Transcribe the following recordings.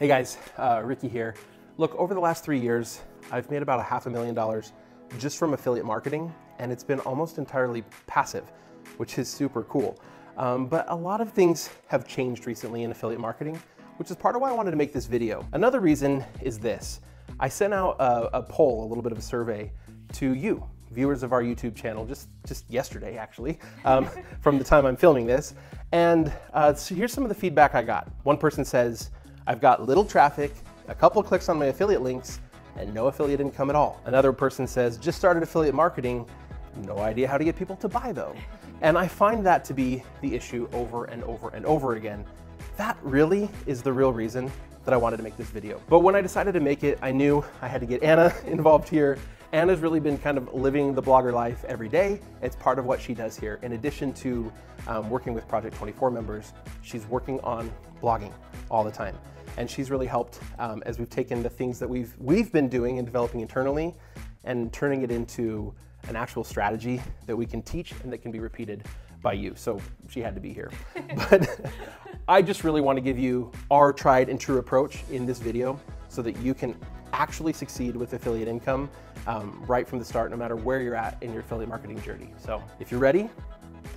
Hey guys, Ricky here. Look, over the last 3 years, I've made about $500,000 just from affiliate marketing, and it's been almost entirely passive, which is super cool. But a lot of things have changed recently in affiliate marketing, which is part of why I wanted to make this video. Another reason is this. I sent out a poll, a little bit of a survey to you, viewers of our YouTube channel, just yesterday actually, from the time I'm filming this. And so here's some of the feedback I got. One person says, I've got little traffic, a couple clicks on my affiliate links, and no affiliate income at all. Another person says, just started affiliate marketing, no idea how to get people to buy though. And I find that to be the issue over and over and over again. That really is the real reason that I wanted to make this video. But when I decided to make it, I knew I had to get Anna involved here. Anna's really been kind of living the blogger life every day. It's part of what she does here. In addition to working with Project 24 members, she's working on blogging all the time. And she's really helped as we've taken the things that we've been doing and developing internally and turning it into an actual strategy that we can teach and that can be repeated by you. So she had to be here. But I just really want to give you our tried and true approach in this video so that you can actually succeed with affiliate income right from the start, no matter where you're at in your affiliate marketing journey. So if you're ready,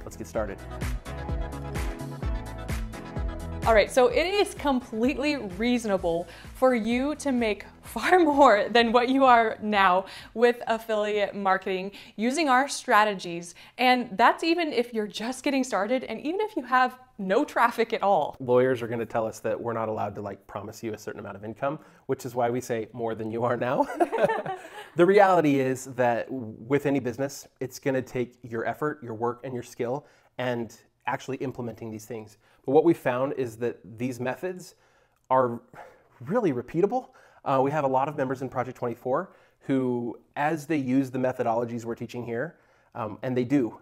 let's get started. All right, so it is completely reasonable for you to make far more than what you are now with affiliate marketing using our strategies. And that's even if you're just getting started and even if you have no traffic at all. Lawyers are going to tell us that we're not allowed to promise you a certain amount of income, which is why we say more than you are now. The reality is that with any business, it's going to take your effort, your work, and your skill, and actually implementing these things. But what we found is that these methods are really repeatable. We have a lot of members in Project 24 who, as they use the methodologies we're teaching here, and they do,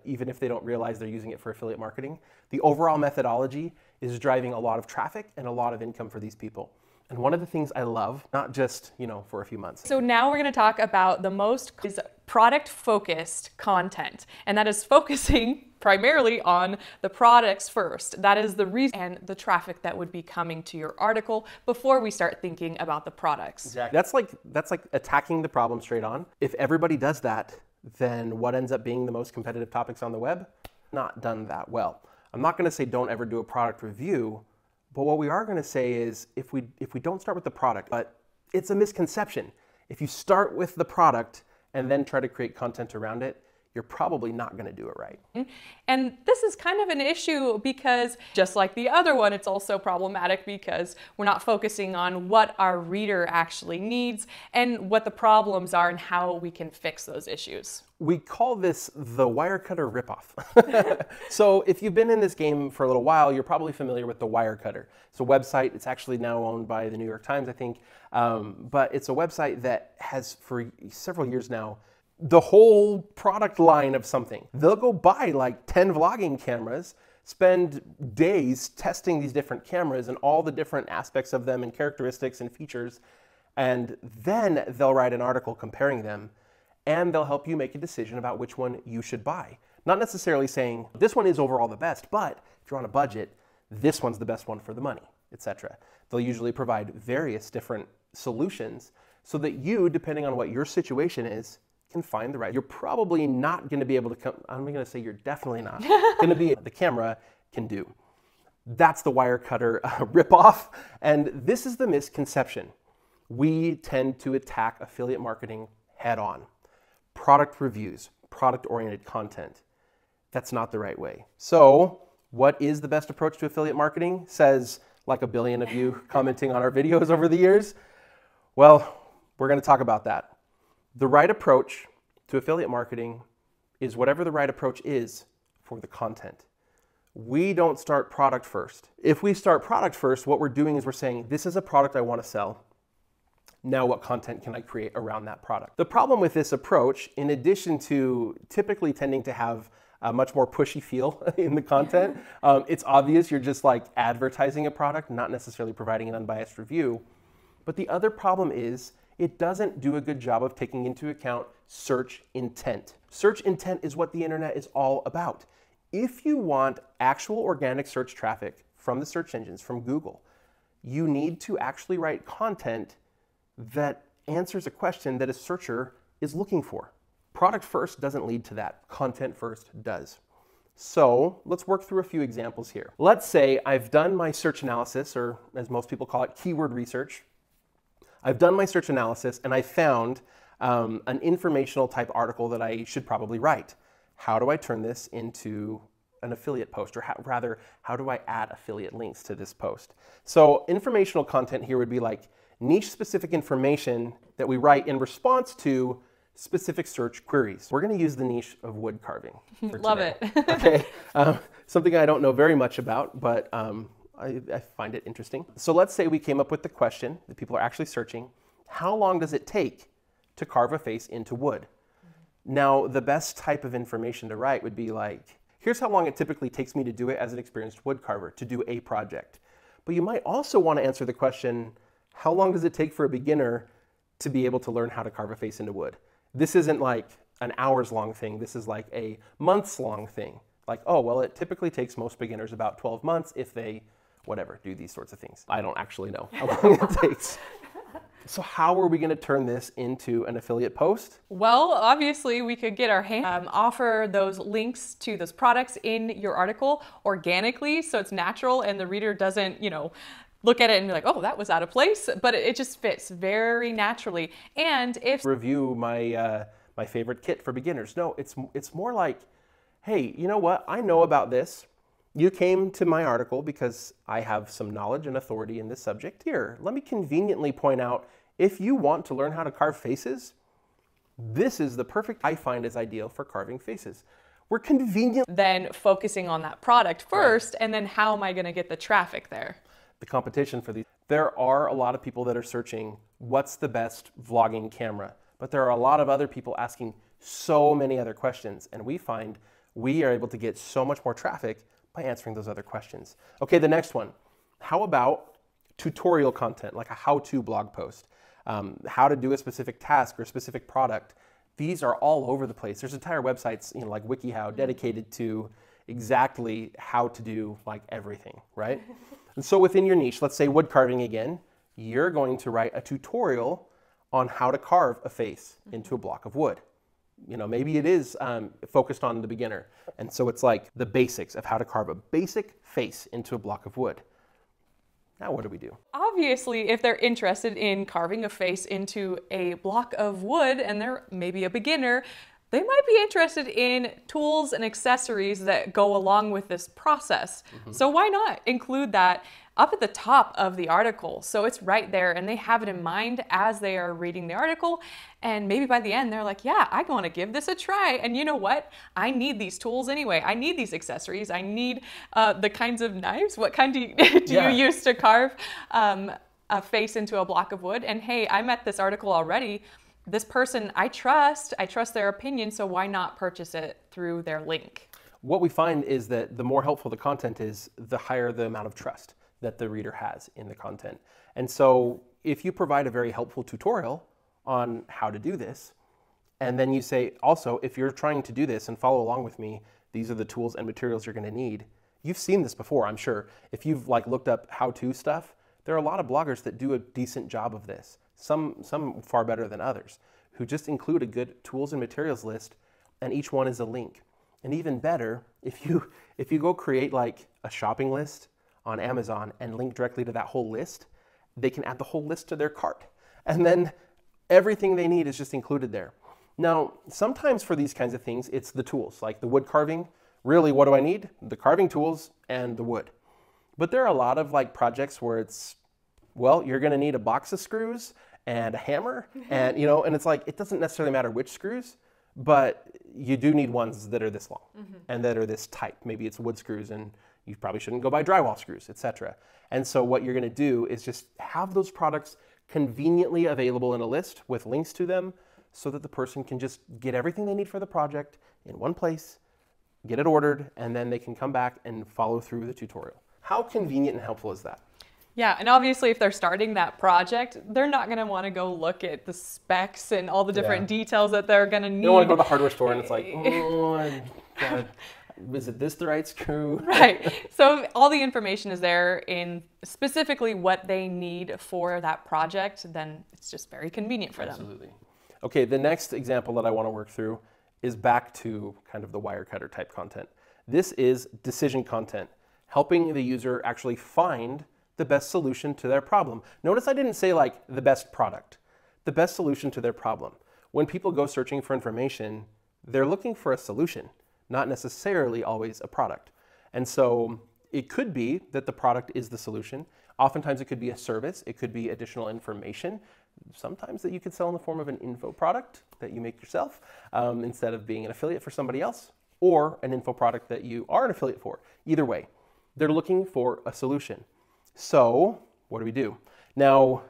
even if they don't realize they're using it for affiliate marketing, the overall methodology is driving a lot of traffic and a lot of income for these people. And one of the things I love, not just, for a few months. So now we're going to talk about the most is product-focused content, and that is focusing primarily on the products first. That is the reason and the traffic that would be coming to your article before we start thinking about the products. Exactly. That's like attacking the problem straight on. If everybody does that, then what ends up being the most competitive topics on the web? Not done that well. I'm not going to say don't ever do a product review, but what we are going to say is if we don't start with the product, but it's a misconception. If you start with the product and then try to create content around it, you're probably not going to do it right. And this is kind of an issue because just like the other one, it's also problematic because we're not focusing on what our reader actually needs and what the problems are and how we can fix those issues. We call this the Wirecutter ripoff. So if you've been in this game for a little while, you're probably familiar with the Wirecutter. It's a website. It's actually now owned by the New York Times, I think. But it's a website that has for several years now the whole product line of something. They'll go buy like 10 vlogging cameras, spend days testing these different cameras and all the different aspects of them and characteristics and features, and then they'll write an article comparing them, and they'll help you make a decision about which one you should buy. Not necessarily saying this one is overall the best, but if you're on a budget, this one's the best one for the money, etc. They'll usually provide various different solutions so that you, depending on what your situation is, can find the right. You're probably not going to be able to come, I'm going to say you're definitely not going to be the camera can do. That's the Wirecutter ripoff, and this is the misconception. We tend to attack affiliate marketing head on. Product reviews, product-oriented content. That's not the right way. So what is the best approach to affiliate marketing? Says like a billion of you commenting on our videos over the years. Well, we're going to talk about that. The right approach to affiliate marketing is whatever the right approach is for the content. We don't start product first. If we start product first, what we're doing is we're saying, this is a product I want to sell. Now what content can I create around that product? The problem with this approach, in addition to typically tending to have a much more pushy feel in the content, it's obvious you're just like advertising a product, not necessarily providing an unbiased review. But the other problem is it doesn't do a good job of taking into account search intent. Search intent is what the internet is all about. If you want actual organic search traffic from the search engines, from Google, you need to actually write content that answers a question that a searcher is looking for. Product first doesn't lead to that. Content first does. So let's work through a few examples here. Let's say I've done my search analysis, or as most people call it, keyword research. I've done my search analysis and I found an informational type article that I should probably write. How do I turn this into an affiliate post, or rather, how do I add affiliate links to this post? So informational content here would be like niche specific information that we write in response to specific search queries. We're going to use the niche of wood carving for Love today. it. Okay, something I don't know very much about, but I find it interesting. So let's say we came up with the question that people are actually searching: how long does it take to carve a face into wood? Now, the best type of information to write would be like, here's how long it typically takes me to do it as an experienced wood carver, to do a project. But you might also want to answer the question, how long does it take for a beginner to be able to learn how to carve a face into wood? This isn't like an hours long thing. This is like a months long thing. Like, oh, well, it typically takes most beginners about 12 months if they, whatever, do these sorts of things. I don't actually know how long it takes. So how are we going to turn this into an affiliate post? Well, obviously we could get our hand, offer those links to those products in your article organically, so it's natural and the reader doesn't, look at it and be like, oh, that was out of place, but it just fits very naturally. And if review my my favorite kit for beginners. No, it's more like, hey, you know what? I know about this. You came to my article because I have some knowledge and authority in this subject. Here, let me conveniently point out, if you want to learn how to carve faces, this is the perfect, I find, is ideal for carving faces. We're convenient. Then focusing on that product first, right. And then how am I going to get the traffic there? The competition for these. There are a lot of people that are searching, what's the best vlogging camera? But there are a lot of other people asking so many other questions, and we find we are able to get so much more traffic by answering those other questions. Okay, the next one. How about tutorial content, like a how-to blog post? How to do a specific task or a specific product. These are all over the place. There's entire websites, like WikiHow, dedicated to exactly how to do like everything, right? And so within your niche, let's say wood carving again, you're going to write a tutorial on how to carve a face into a block of wood. Maybe it is focused on the beginner. And so it's like the basics of how to carve a basic face into a block of wood. Now what do we do? Obviously, if they're interested in carving a face into a block of wood and they're maybe a beginner, they might be interested in tools and accessories that go along with this process. So why not include that up at the top of the article, so it's right there and they have it in mind as they are reading the article, and maybe by the end they're like, yeah, I want to give this a try, and you know what, I need these tools anyway, I need these accessories, I need the kinds of knives. What kind do you use to carve a face into a block of wood? And hey, I met this article already, this person I trust their opinion, so why not purchase it through their link? What we find is that the more helpful the content is, the higher the amount of trust that the reader has in the content. And so if you provide a very helpful tutorial on how to do this, and then you say, also, if you're trying to do this and follow along with me, these are the tools and materials you're going to need. You've seen this before, I'm sure. If you've looked up how-to stuff, there are a lot of bloggers that do a decent job of this. Some far better than others, who just include a good tools and materials list, and each one is a link. And even better, if you go create like a shopping list on Amazon and link directly to that whole list, they can add the whole list to their cart. And then everything they need is just included there. Now, sometimes for these kinds of things, it's the tools, like the wood carving. Really, what do I need? The carving tools and the wood. But there are a lot of projects where it's, well, you're gonna need a box of screws and a hammer, and and it's like, it doesn't necessarily matter which screws, but you do need ones that are this long and that are this type. Maybe it's wood screws and you probably shouldn't go buy drywall screws, etc. And so what you're going to do is just have those products conveniently available in a list with links to them so that the person can just get everything they need for the project in one place, get it ordered, and then they can come back and follow through the tutorial. How convenient and helpful is that? Yeah, and obviously if they're starting that project, they're not going to want to go look at the specs and all the different details that they're going to need. You don't want to go to the hardware store and it's like, oh, Is it this the right screw? Right. So all the information is there in specifically what they need for that project, then it's just very convenient for them. Absolutely. Okay, the next example that I want to work through is back to kind of the Wirecutter type content. This is decision content, helping the user actually find the best solution to their problem. Notice I didn't say like the best product, the best solution to their problem. When people go searching for information, they're looking for a solution, not necessarily always a product. And so it could be that the product is the solution. Oftentimes it could be a service, it could be additional information, sometimes that you could sell in the form of an info product that you make yourself instead of being an affiliate for somebody else, or an info product that you are an affiliate for. Either way, they're looking for a solution. So what do we do? Now,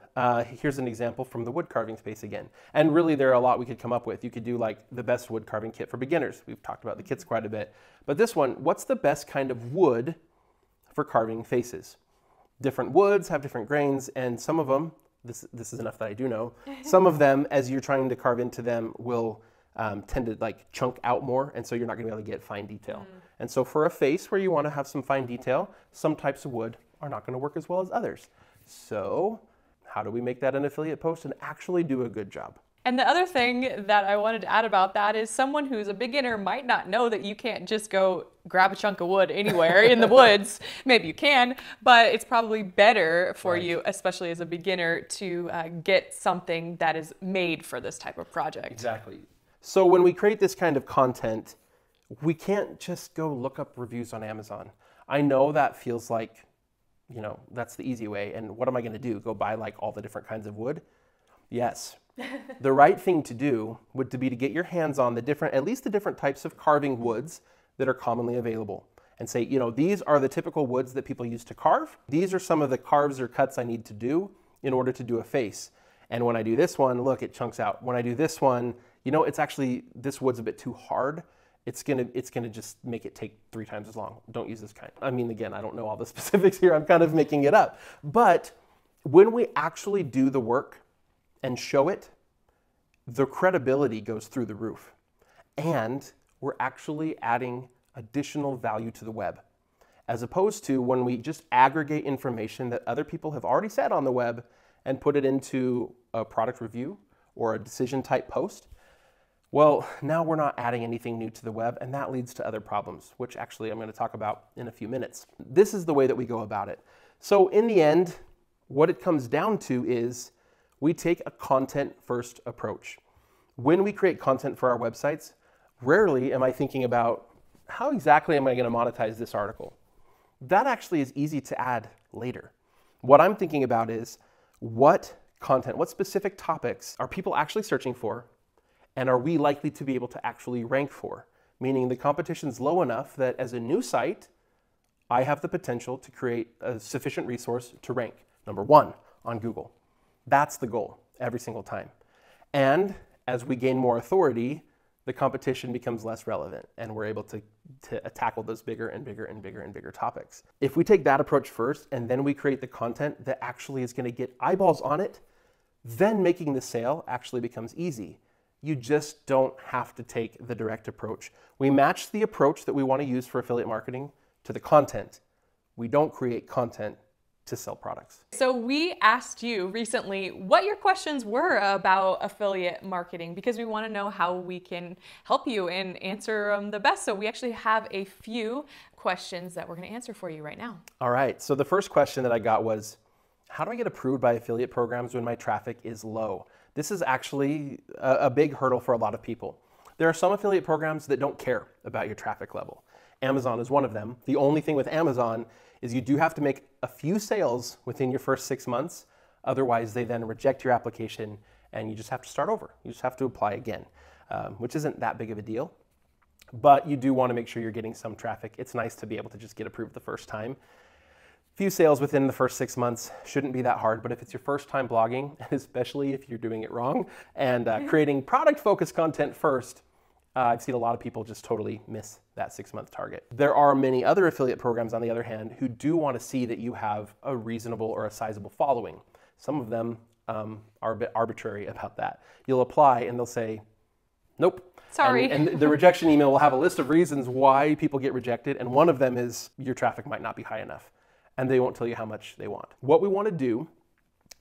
here's an example from the wood carving space again. And really there are a lot we could come up with. You could do like the best wood carving kit for beginners. We've talked about the kits quite a bit. But this one, what's the best kind of wood for carving faces? Different woods have different grains, and some of them, this is enough that I do know, some of them, as you're trying to carve into them, will tend to like chunk out more, and so you're not gonna be able to get fine detail. And so for a face where you wanna have some fine detail, some types of wood are not gonna work as well as others. So how do we make that an affiliate post and actually do a good job? And the other thing that I wanted to add about that is someone who's a beginner might not know that you can't just go grab a chunk of wood anywhere in the woods. Maybe you can, but it's probably better for you, especially as a beginner, to get something that is made for this type of project. Exactly. So when we create this kind of content, we can't just go look up reviews on Amazon. I know that feels like, you know, that's the easy way. And what am I going to do? Go buy like all the different kinds of wood? Yes. The right thing to do would be to get your hands on the different, at least the different types of carving woods that are commonly available, and say, you know, these are the typical woods that people use to carve. These are some of the carves or cuts I need to do in order to do a face. And when I do this one, look, it chunks out. When I do this one, you know, it's actually, this wood's a bit too hard. It's gonna just make it take 3 times as long. Don't use this kind. I mean, again, I don't know all the specifics here. I'm kind of making it up. But when we actually do the work and show it, the credibility goes through the roof. And we're actually adding additional value to the web, as opposed to when we just aggregate information that other people have already said on the web and put it into a product review or a decision type post. Well, now we're not adding anything new to the web, and that leads to other problems, which actually I'm going to talk about in a few minutes. This is the way that we go about it. So in the end, what it comes down to is we take a content-first approach. When we create content for our websites, rarely am I thinking about how exactly am I going to monetize this article. That actually is easy to add later. What I'm thinking about is what content, what specific topics are people actually searching for, and are we likely to be able to actually rank for? Meaning the competition's low enough that as a new site, I have the potential to create a sufficient resource to rank, #1, on Google. That's the goal every single time. And as we gain more authority, the competition becomes less relevant, and we're able to tackle those bigger and bigger and bigger and bigger topics. If we take that approach first, and then we create the content that actually is going to get eyeballs on it, then making the sale actually becomes easy. You just don't have to take the direct approach. We match the approach that we want to use for affiliate marketing to the content. We don't create content to sell products. So we asked you recently what your questions were about affiliate marketing, because we want to know how we can help you and answer them the best. So we actually have a few questions that we're going to answer for you right now. All right. So the first question that I got was, how do I get approved by affiliate programs when my traffic is low? This is actually a big hurdle for a lot of people. There are some affiliate programs that don't care about your traffic level. Amazon is one of them. The only thing with Amazon is you do have to make a few sales within your first 6 months. Otherwise, they then reject your application and you just have to start over. You just have to apply again, which isn't that big of a deal. But you do want to make sure you're getting some traffic. It's nice to be able to just get approved the first time. Few sales within the first 6 months shouldn't be that hard, but if it's your first time blogging, especially if you're doing it wrong, and creating product-focused content first, I've seen a lot of people just totally miss that 6-month target. There are many other affiliate programs, on the other hand, who do want to see that you have a reasonable or a sizable following. Some of them are a bit arbitrary about that. You'll apply and they'll say, Nope. Sorry. And the rejection email will have a list of reasons why people get rejected. And one of them is your traffic might not be high enough. And they won't tell you how much they want. What we want to do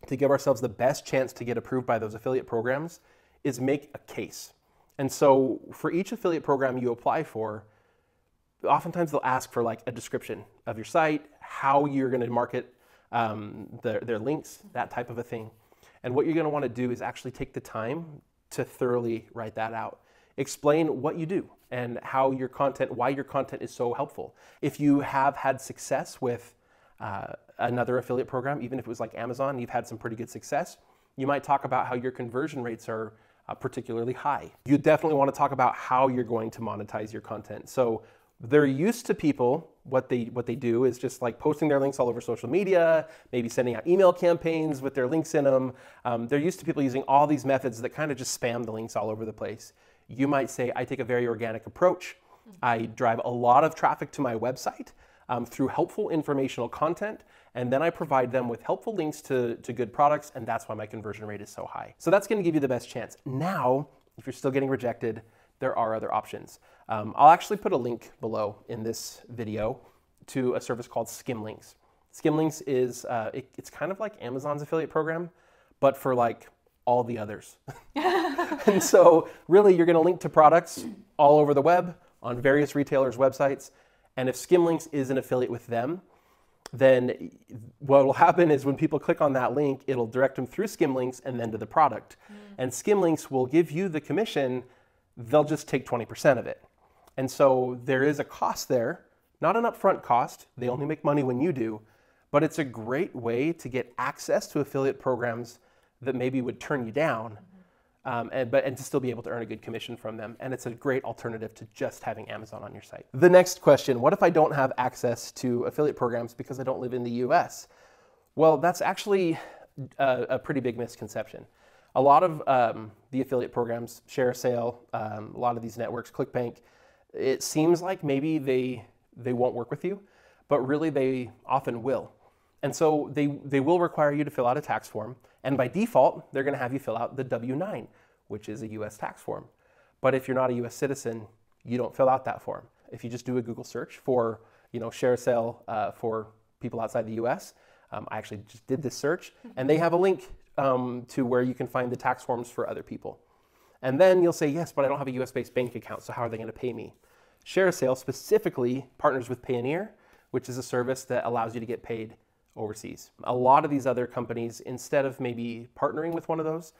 to give ourselves the best chance to get approved by those affiliate programs is make a case. And so for each affiliate program you apply for, oftentimes they'll ask for like a description of your site, how you're going to market their links, that type of a thing. And what you're going to want to do is actually take the time to thoroughly write that out. Explain what you do and how your content, why your content is so helpful. If you have had success with another affiliate program, even if it was like Amazon, you've had some pretty good success, you might talk about how your conversion rates are particularly high. You definitely want to talk about how you're going to monetize your content. So they're used to people, what they do is just like posting their links all over social media, maybe sending out email campaigns with their links in them. They're used to people using all these methods that kind of just spam the links all over the place. You might say, I take a very organic approach. I drive a lot of traffic to my website through helpful informational content, and then I provide them with helpful links to good products, and that's why my conversion rate is so high. So that's gonna give you the best chance. Now, if you're still getting rejected, there are other options. I'll actually put a link below in this video to a service called Skimlinks. Skimlinks is, it's kind of like Amazon's affiliate program, but for like all the others. And so really you're gonna link to products all over the web on various retailers' websites. And if Skimlinks is an affiliate with them, then what will happen is when people click on that link, it'll direct them through Skimlinks and then to the product. And Skimlinks will give you the commission. They'll just take 20% of it. And so there is a cost there, not an upfront cost. They only make money when you do, but it's a great way to get access to affiliate programs that maybe would turn you down, and to still be able to earn a good commission from them. And it's a great alternative to just having Amazon on your site. The next question, what if I don't have access to affiliate programs because I don't live in the US? Well, that's actually a pretty big misconception. A lot of the affiliate programs, ShareASale, a lot of these networks, ClickBank, it seems like maybe they won't work with you, but really they often will. And so they will require you to fill out a tax form. And by default, they're going to have you fill out the W-9, which is a US tax form. But if you're not a US citizen, you don't fill out that form. If you just do a Google search for, ShareASale for people outside the US, I actually just did this search, and they have a link to where you can find the tax forms for other people. And then you'll say, yes, but I don't have a US-based bank account, so how are they going to pay me? ShareASale specifically partners with Payoneer, which is a service that allows you to get paid overseas. A lot of these other companies, instead of maybe partnering with one of those,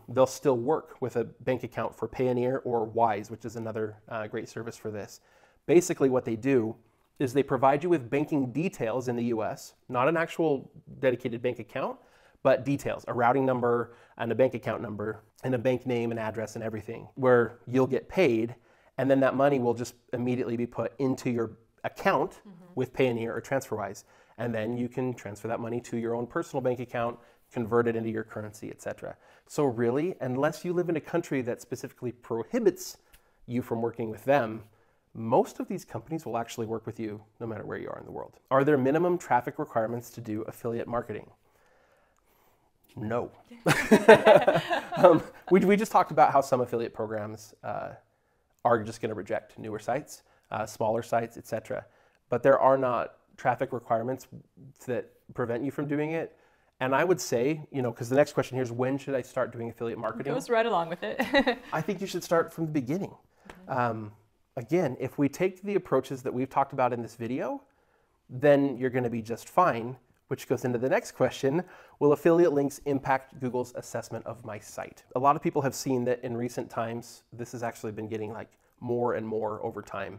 they'll still work with a bank account for Payoneer or Wise, which is another great service for this. Basically what they do is they provide you with banking details in the US, not an actual dedicated bank account, but details, a routing number and a bank account number and a bank name and address and everything, where you'll get paid, and then that money will just immediately be put into your account with Payoneer or TransferWise. And then you can transfer that money to your own personal bank account, convert it into your currency, etc. So really, unless you live in a country that specifically prohibits you from working with them, most of these companies will actually work with you no matter where you are in the world. Are there minimum traffic requirements to do affiliate marketing? No. We just talked about how some affiliate programs are just going to reject newer sites, smaller sites, etc. But there are not traffic requirements that prevent you from doing it. And I would say, because the next question here is, when should I start doing affiliate marketing? It goes right along with it. I think you should start from the beginning. Again, if we take the approaches that we've talked about in this video, then you're going to be just fine, which goes into the next question. Will affiliate links impact Google's assessment of my site? A lot of people have seen that in recent times, this has actually been getting like more and more over time.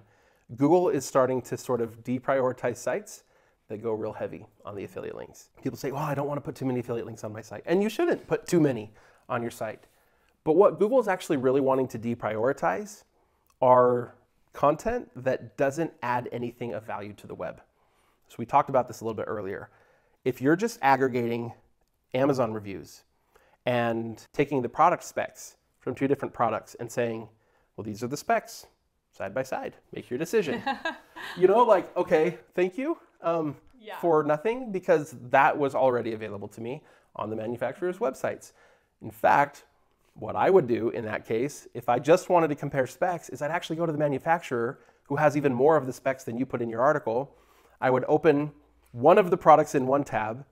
Google is starting to sort of deprioritize sites that go real heavy on the affiliate links. People say, well, I don't want to put too many affiliate links on my site. And you shouldn't put too many on your site. But what Google is actually really wanting to deprioritize are content that doesn't add anything of value to the web. So we talked about this a little bit earlier. If you're just aggregating Amazon reviews and taking the product specs from two different products and saying, well, these are the specs, side by side, make your decision. Okay, thank you for nothing, because that was already available to me on the manufacturer's websites. In fact, What I would do in that case, if I just wanted to compare specs, is I'd actually go to the manufacturer who has even more of the specs than you put in your article. I would open one of the products in one tab,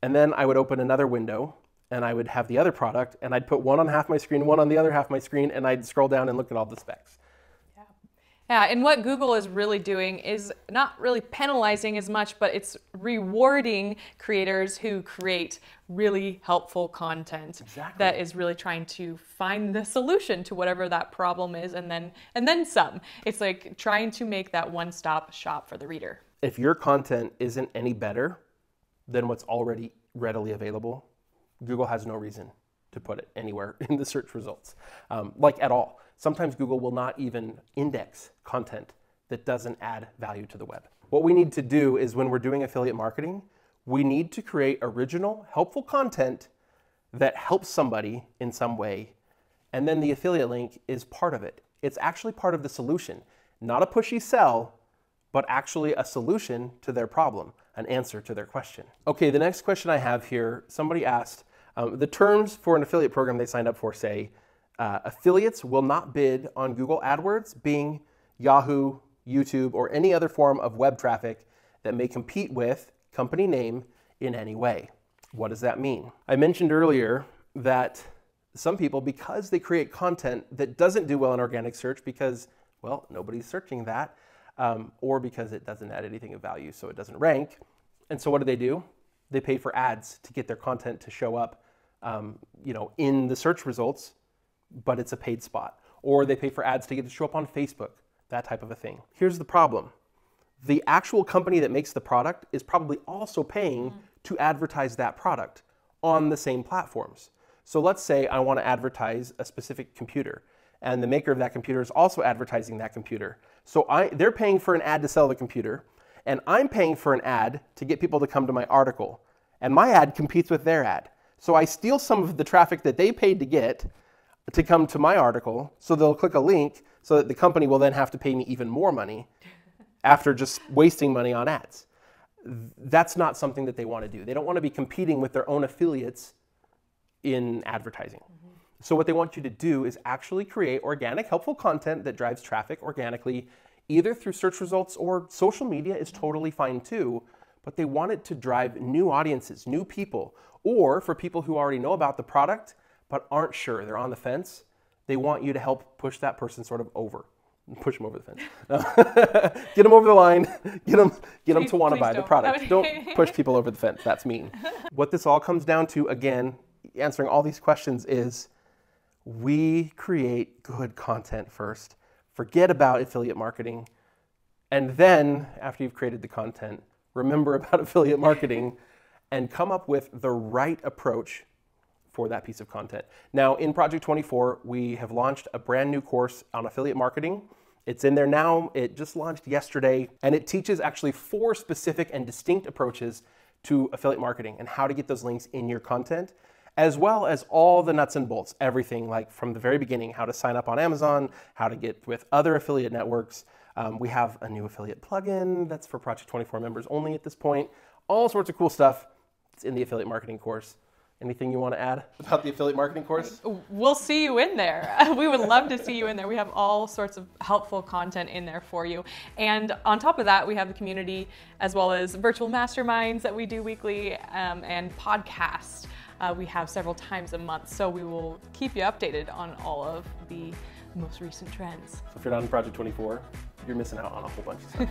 and then I would open another window, and I would have the other product, and I'd put one on half my screen, one on the other half my screen, and I'd scroll down and look at all the specs. Yeah, and what Google is really doing is not really penalizing as much, but it's rewarding creators who create really helpful content that is really trying to find the solution to whatever that problem is, and then some. It's like trying to make that one-stop shop for the reader. If your content isn't any better than what's already readily available, Google has no reason to put it anywhere in the search results, like at all. Sometimes Google will not even index content that doesn't add value to the web. What we need to do is, when we're doing affiliate marketing, we need to create original, helpful content that helps somebody in some way, and then the affiliate link is part of it. It's actually part of the solution, not a pushy sell, but actually a solution to their problem, an answer to their question. Okay, the next question I have here, somebody asked, the terms for an affiliate program they signed up for say, affiliates will not bid on Google AdWords, Bing, Yahoo, YouTube, or any other form of web traffic that may compete with company name in any way. What does that mean? I mentioned earlier that some people, because they create content that doesn't do well in organic search because, well, nobody's searching that, or because it doesn't add anything of value, so it doesn't rank. And so what do? They pay for ads to get their content to show up, in the search results, but it's a paid spot. Or they pay for ads to get to show up on Facebook, that type of a thing. Here's the problem. The actual company that makes the product is probably also paying to advertise that product on the same platforms. So let's say I want to advertise a specific computer, and the maker of that computer is also advertising that computer. So they're paying for an ad to sell the computer, and I'm paying for an ad to get people to come to my article. And my ad competes with their ad. So I steal some of the traffic that they paid to get to come to my article, so they'll click a link, so that the company will then have to pay me even more money after just wasting money on ads. That's not something that they want to do. They don't want to be competing with their own affiliates in advertising. So what they want you to do is actually create organic, helpful content that drives traffic organically, either through search results or social media is totally fine too, but they want it to drive new audiences, new people, or for people who already know about the product but aren't sure, they're on the fence, they want you to help push that person sort of over. Push them over the fence. Get them over the line, get them to want to buy the product. Don't push people over the fence, that's mean. What this all comes down to, again, answering all these questions, is we create good content first, forget about affiliate marketing, and then after you've created the content, remember about affiliate marketing and come up with the right approach for that piece of content. Now, in Project 24, we have launched a brand new course on affiliate marketing. It's in there now. It just launched yesterday, and it teaches actually 4 specific and distinct approaches to affiliate marketing and how to get those links in your content, as well as all the nuts and bolts, everything like from the very beginning, how to sign up on Amazon, how to get with other affiliate networks. We have a new affiliate plugin that's for Project 24 members only at this point. All sorts of cool stuff. It's in the affiliate marketing course. Anything you want to add about the affiliate marketing course? We'll see you in there. We would love to see you in there. We have all sorts of helpful content in there for you. And on top of that, we have the community as well as virtual masterminds that we do weekly and podcasts. We have several times a month. So we will keep you updated on all of the most recent trends. So if you're not in Project 24, you're missing out on a whole bunch of stuff.